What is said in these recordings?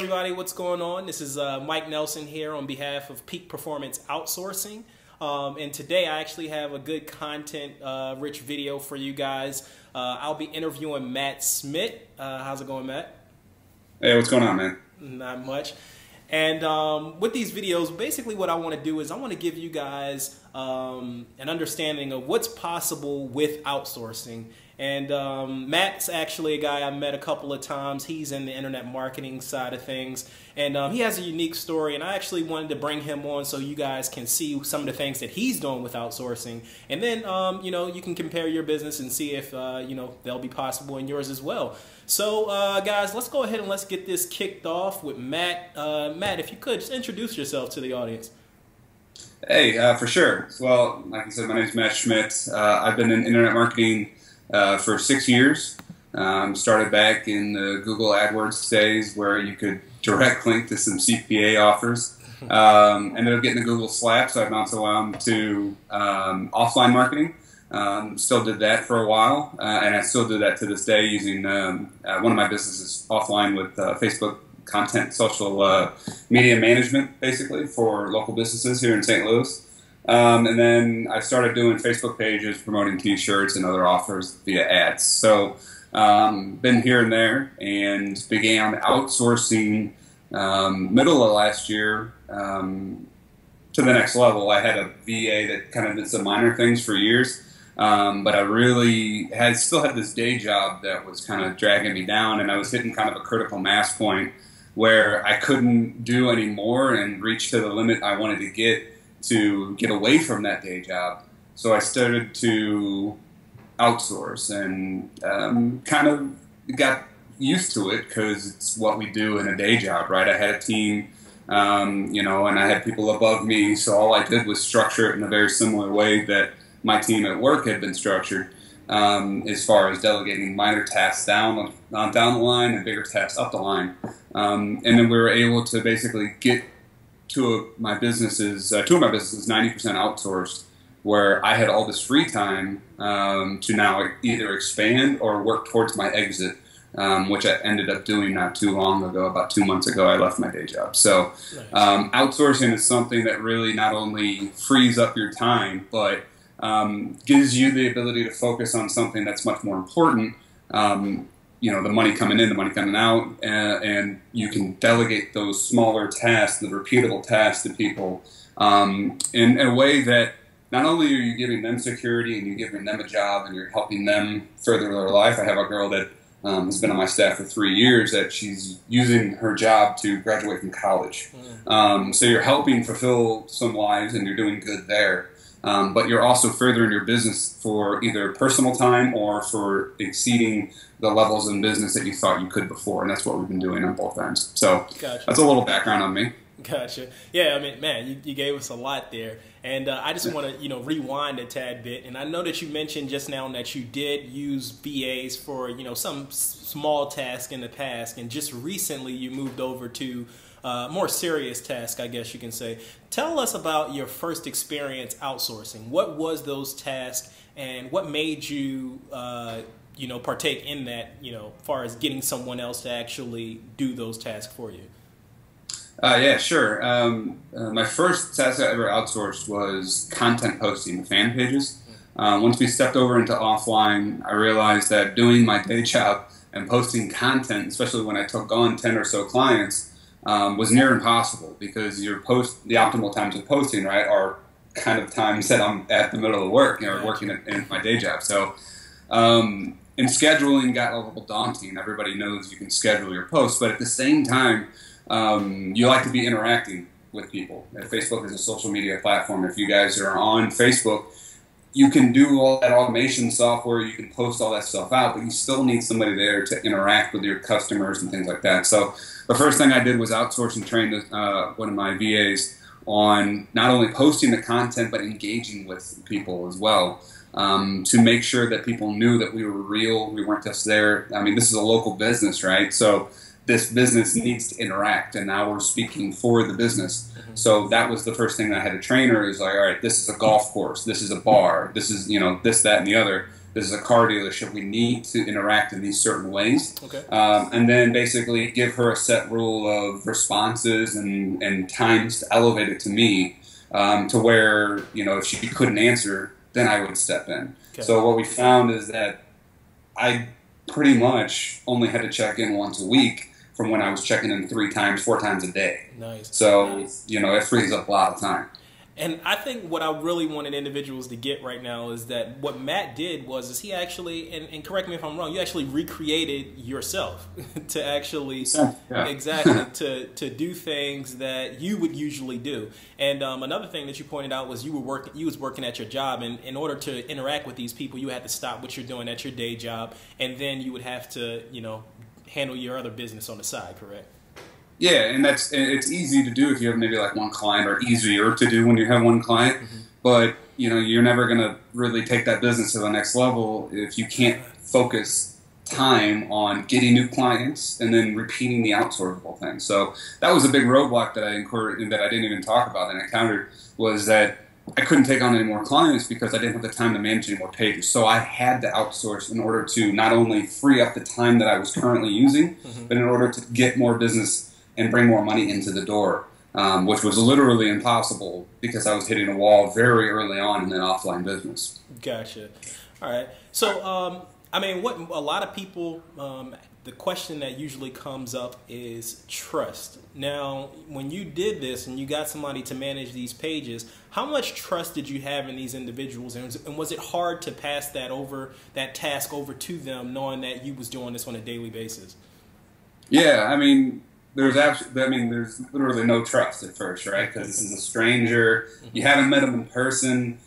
everybody, what's going on? This is Mike Nelson here on behalf of Peak Performance Outsourcing. And today I actually have a good content rich video for you guys. I'll be interviewing Matt Schmitt. How's it going, Matt? Hey, what's going on, man? Not much. And with these videos, basically what I want to do is I want to give you guys an understanding of what's possible with outsourcing. And Matt's actually a guy I met a couple of times. He's in the internet marketing side of things. And he has a unique story. And I actually wanted to bring him on so you guys can see some of the things that he's doing with outsourcing. And then, you know, you can compare your business and see if, you know, they'll be possible in yours as well. So, guys, let's go ahead and let's get this kicked off with Matt. Matt, if you could, just introduce yourself to the audience. Hey, for sure. Well, like I said, my name is Matt Schmitt. I've been in internet marketing for 6 years. Started back in the Google AdWords days where you could direct link to some CPA offers. Ended up getting the Google slap, so I've bounced around to offline marketing. Still did that for a while, and I still do that to this day using one of my businesses offline with Facebook content, social media management, basically, for local businesses here in St. Louis. And then I started doing Facebook pages, promoting T-shirts and other offers via ads. So been here and there, and began outsourcing middle of last year to the next level. I had a VA that kind of did some minor things for years, but I really still had this day job that was kind of dragging me down, and I was hitting kind of a critical mass point where I couldn't do any more and reach to the limit I wanted to get away from that day job. So I started to outsource and kind of got used to it because it's what we do in a day job, right? I had a team, you know, and I had people above me, so all I did was structure it in a very similar way that my team at work had been structured, as far as delegating minor tasks down the line and bigger tasks up the line. And then we were able to basically get two of my businesses 90% outsourced, where I had all this free time to now either expand or work towards my exit, which I ended up doing not too long ago. About 2 months ago, I left my day job. So outsourcing is something that really not only frees up your time, but gives you the ability to focus on something that's much more important. You know, the money coming in, the money coming out, and you can delegate those smaller tasks, the repeatable tasks to people in a way that not only are you giving them security and you're giving them a job and you're helping them further their life. I have a girl that has been on my staff for 3 years that she's using her job to graduate from college. So you're helping fulfill some lives and you're doing good there. But you're also furthering your business for either personal time or for exceeding the levels in business that you thought you could before, and that's what we've been doing on both ends. So Gotcha. That's a little background on me. Gotcha. Yeah, I mean, man, you gave us a lot there, and I just want to, you know, rewind a tad bit. And I know that you mentioned just now that you did use VAs for, you know, some small task in the past, and just recently you moved over to more serious task, I guess you can say. Tell us about your first experience outsourcing. What was those tasks, and what made you, you know, partake in that, you know, as far as getting someone else to actually do those tasks for you? Yeah, sure. My first task I ever outsourced was content posting, fan pages. Once we stepped over into offline, I realized that doing my day job and posting content, especially when I took on 10 or so clients, was near impossible, because the optimal times of posting, right, are kind of times that I'm at the middle of work, you know, working in my day job. So, and scheduling got a little daunting. Everybody knows you can schedule your posts, but at the same time, you like to be interacting with people. Facebook is a social media platform. If you guys are on Facebook, you can do all that automation software, you can post all that stuff out, but you still need somebody there to interact with your customers and things like that. So the first thing I did was outsource and train one of my VAs on not only posting the content, but engaging with people as well, to make sure that people knew that we were real, we weren't just there. I mean, this is a local business, right? So this business needs to interact, and now we're speaking for the business. So that was the first thing that I had to train her, is like, all right, this is a golf course, this is a bar, this is, you know, this, that, and the other. this is a car dealership. We need to interact in these certain ways. Okay. And then basically give her a set rule of responses and times to elevate it to me, to where, you know, if she couldn't answer, then I would step in. Okay. So what we found is that I pretty much only had to check in once a week from when I was checking in 3 times, 4 times a day. Nice. So, you know, it frees up a lot of time. And I think what I really wanted individuals to get right now is that what Matt did is he actually, and correct me if I'm wrong, you actually recreated yourself to actually, exactly, to do things that you would usually do. And another thing that you pointed out was you was working at your job, and in order to interact with these people, you had to stop what you're doing at your day job, and then you would have to, you know, handle your other business on the side, correct? Yeah, and it's easy to do if you have maybe like one client, or easier to do when you have one client. Mm-hmm. But, you know, you're never going to really take that business to the next level if you can't focus time on getting new clients and then repeating the outsourceable thing. So that was a big roadblock that I incurred and that I didn't even talk about and encountered, was that I couldn't take on any more clients because I didn't have the time to manage any more pages. So I had to outsource in order to not only free up the time that I was currently using, mm-hmm. but in order to get more business and bring more money into the door, which was literally impossible because I was hitting a wall very early on in an offline business. Gotcha. All right. So, I mean, what a lot of people, the question that usually comes up is trust. Now, when you did this and you got somebody to manage these pages, how much trust did you have in these individuals? And was it hard to pass that task over to them, knowing that you was doing this on a daily basis? Yeah, I mean, there's literally no trust at first, right? Because this is a stranger. You haven't met him in person.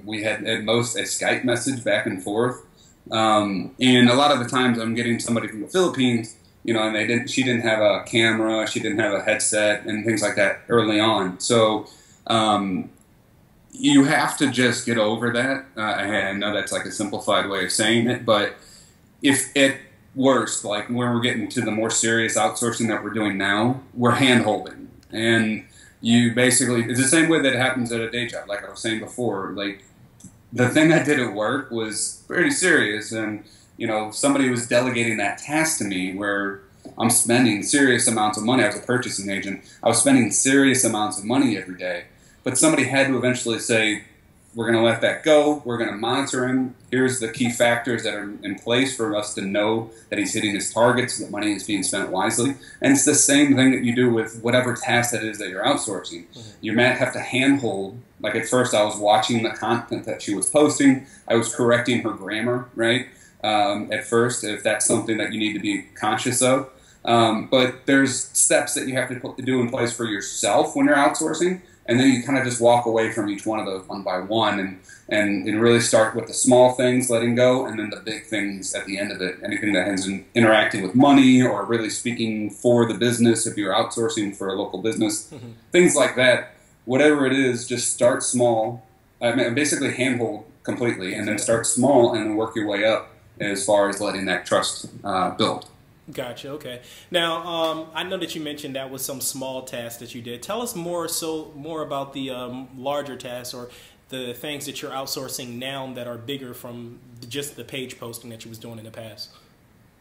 We had at most a Skype message back and forth. And a lot of the times I'm getting somebody from the Philippines, you know, and she didn't have a camera, she didn't have a headset and things like that early on. So you have to just get over that. I know that's like a simplified way of saying it, but if it worst, like when we're getting to the more serious outsourcing that we're doing now, we're hand-holding. And you basically, it's the same way that it happens at a day job, like I was saying before. Like, the thing I did at work was pretty serious, and, you know, somebody was delegating that task to me where I'm spending serious amounts of money. I was a purchasing agent. I was spending serious amounts of money every day. But somebody had to eventually say, we're going to let that go. We're going to monitor him. Here's the key factors that are in place for us to know that he's hitting his targets, that money is being spent wisely. And it's the same thing that you do with whatever task that is that you're outsourcing. Mm-hmm. You might have to handhold. Like at first I was watching the content that she was posting. I was correcting her grammar, right? At first, if that's something that you need to be conscious of. But there's steps that you have to do in place for yourself when you're outsourcing. And then you kind of just walk away from each one of those one by one and really start with the small things, letting go, and then the big things at the end of it. Anything that ends in interacting with money or really speaking for the business if you're outsourcing for a local business. Mm-hmm. Things like that. Whatever it is, just start small. Basically handhold completely, and then start small and then work your way up as far as letting that trust build. Gotcha. Okay. Now, I know that you mentioned that was some small tasks that you did. Tell us more about the larger tasks or the things that you're outsourcing now that are bigger from just the page posting that you was doing in the past.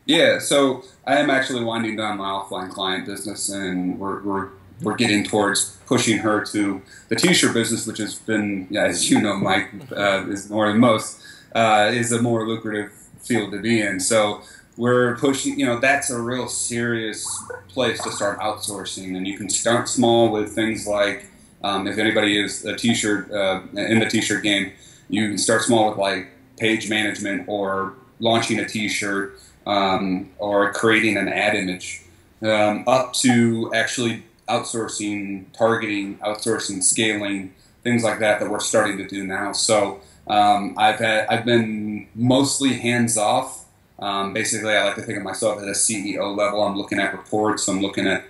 Yeah. So I am actually winding down my offline client business, and we're getting towards pushing her to the t-shirt business, which has been, as you know, Mike, is more than most, is a more lucrative field to be in. So we're pushing, that's a real serious place to start outsourcing. And you can start small with things like, if anybody is a t-shirt, in the t-shirt game, you can start small with like page management or launching a t-shirt, or creating an ad image, up to actually outsourcing, targeting, outsourcing, scaling, things like that we're starting to do now. So I've been mostly hands off. Basically, I like to think of myself at a CEO level. I'm looking at reports. I'm looking at,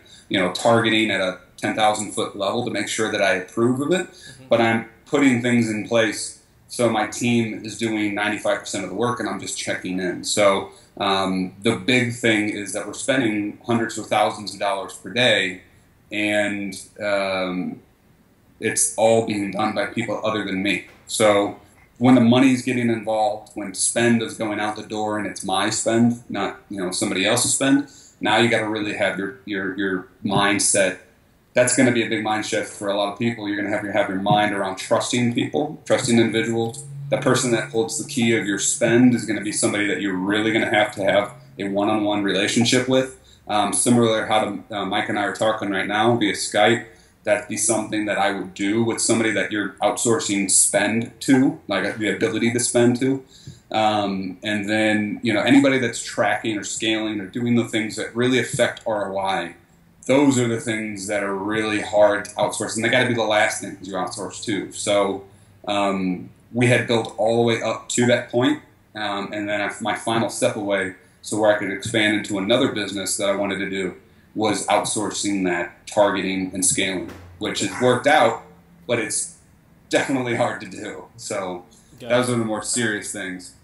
targeting at a 10,000-foot level to make sure that I approve of it. Mm-hmm. But I'm putting things in place so my team is doing 95% of the work and I'm just checking in. So the big thing is that we're spending hundreds of thousands of dollars per day, and it's all being done by people other than me. So when the money's getting involved, when spend is going out the door and it's my spend, not somebody else's spend, now you got to really have your mindset. That's going to be a big mind shift for a lot of people. You're going to have your mind around trusting people, trusting individuals. The person that holds the key of your spend is going to be somebody that you're really going to have a one-on-one relationship with. Similar how Mike and I are talking right now via Skype. That'd be something that I would do with somebody that you're outsourcing spend to, like the ability to spend to. And then, anybody that's tracking or scaling or doing the things that really affect ROI, those are the things that are really hard to outsource. And they got to be the last things you outsource to. So we had built all the way up to that point. And then my final step away, so where I could expand into another business that I wanted to do, was outsourcing that targeting and scaling, which has worked out, but it's definitely hard to do. So those are the more serious things.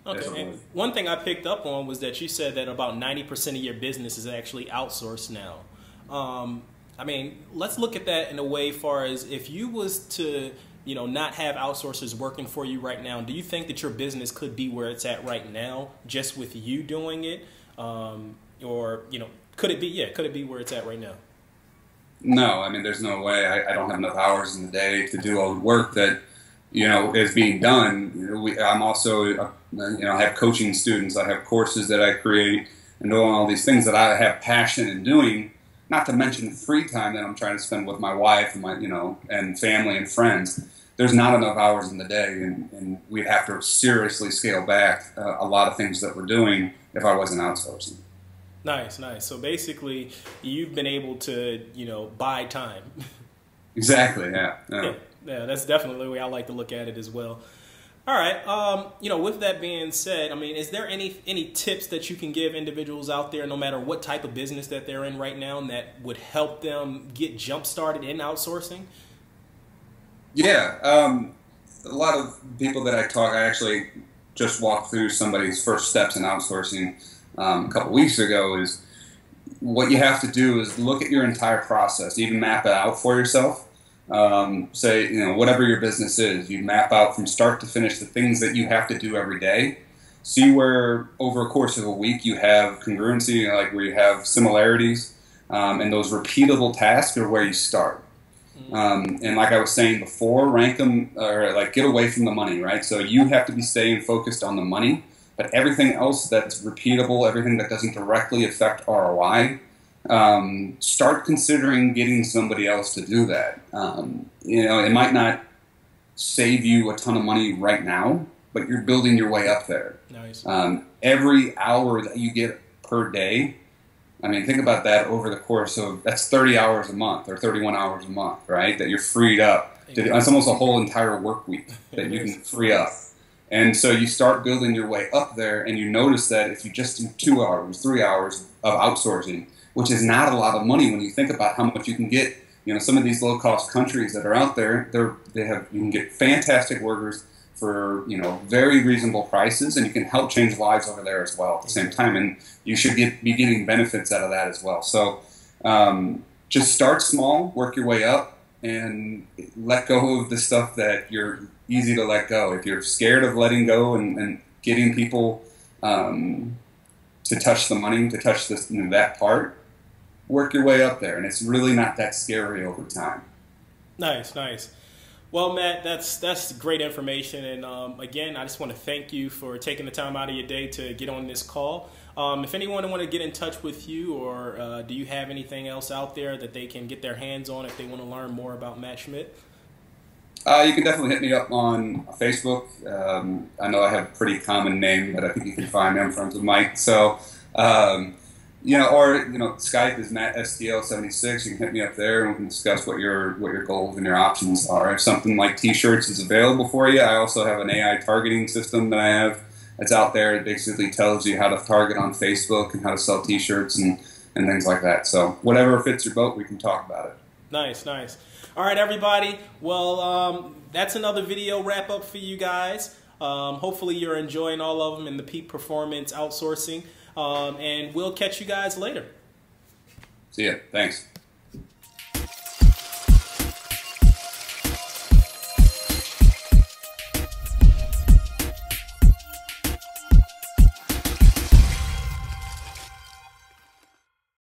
Okay. And one thing I picked up on was that you said that about 90% of your business is actually outsourced now. I mean, let's look at that in a way far as if you was to, not have outsourcers working for you right now, do you think that your business could be where it's at right now just with you doing it? Or, could it be where it's at right now? No, I mean, there's no way. I don't have enough hours in the day to do all the work that, is being done. I'm also, I have coaching students. I have courses that I create and doing all these things that I have passion in doing, not to mention free time that I'm trying to spend with my wife and and family and friends. There's not enough hours in the day, and we'd have to seriously scale back a lot of things that we're doing if I wasn't outsourcing. Nice, nice. So basically, you've been able to, buy time. Exactly. Yeah. Yeah, that's definitely the way I like to look at it as well. All right. With that being said, I mean, is there any tips that you can give individuals out there, no matter what type of business that they're in right now, that would help them get jump started in outsourcing? Yeah. A lot of people that I actually just walked through somebody's first steps in outsourcing a couple weeks ago. Is what you have to do is look at your entire process, even map it out for yourself. Say, whatever your business is, you map out from start to finish the things that you have to do every day. See where over a course of a week you have congruency, like where you have similarities, and those repeatable tasks are where you start. And like I was saying before, rank them, or like get away from the money, right? So you have to be staying focused on the money, but everything else that's repeatable, everything that doesn't directly affect ROI, start considering getting somebody else to do that. It might not save you a ton of money right now, but you're building your way up there. Nice. Every hour that you get per day, I mean, think about that over the course of, that's 30 hours a month or 31 hours a month, right? That you're freed up. It's almost a whole entire work week that you can free up. And so you start building your way up there, and you notice that if you just do 2 hours, 3 hours of outsourcing, which is not a lot of money when you think about how much you can get. Some of these low-cost countries that are out there, you can get fantastic workers for very reasonable prices, and you can help change lives over there as well at the same time. And you should be getting benefits out of that as well. So just start small, work your way up, and let go of the stuff that you're easy to let go. If you're scared of letting go and getting people to touch the money, to touch this, that part, work your way up there, and it's really not that scary over time. Nice, nice. Well, Matt, that's great information, and again, I just want to thank you for taking the time out of your day to get on this call. If anyone want to get in touch with you, or do you have anything else out there that they can get their hands on if they want to learn more about Matt Schmitt? You can definitely hit me up on Facebook. I know I have a pretty common name, but I think you can find me. I'm friends with Mike. So, Skype is MattSTL76. You can hit me up there, and we can discuss what your goals and your options are. If something like T-shirts is available for you, I also have an AI targeting system that I have that's out there. It basically tells you how to target on Facebook and how to sell T-shirts and things like that. So whatever fits your boat, we can talk about it. Nice, nice. All right, everybody. Well, that's another video wrap up for you guys. Hopefully you're enjoying all of them in the peak performance outsourcing. And we'll catch you guys later. See ya. Thanks.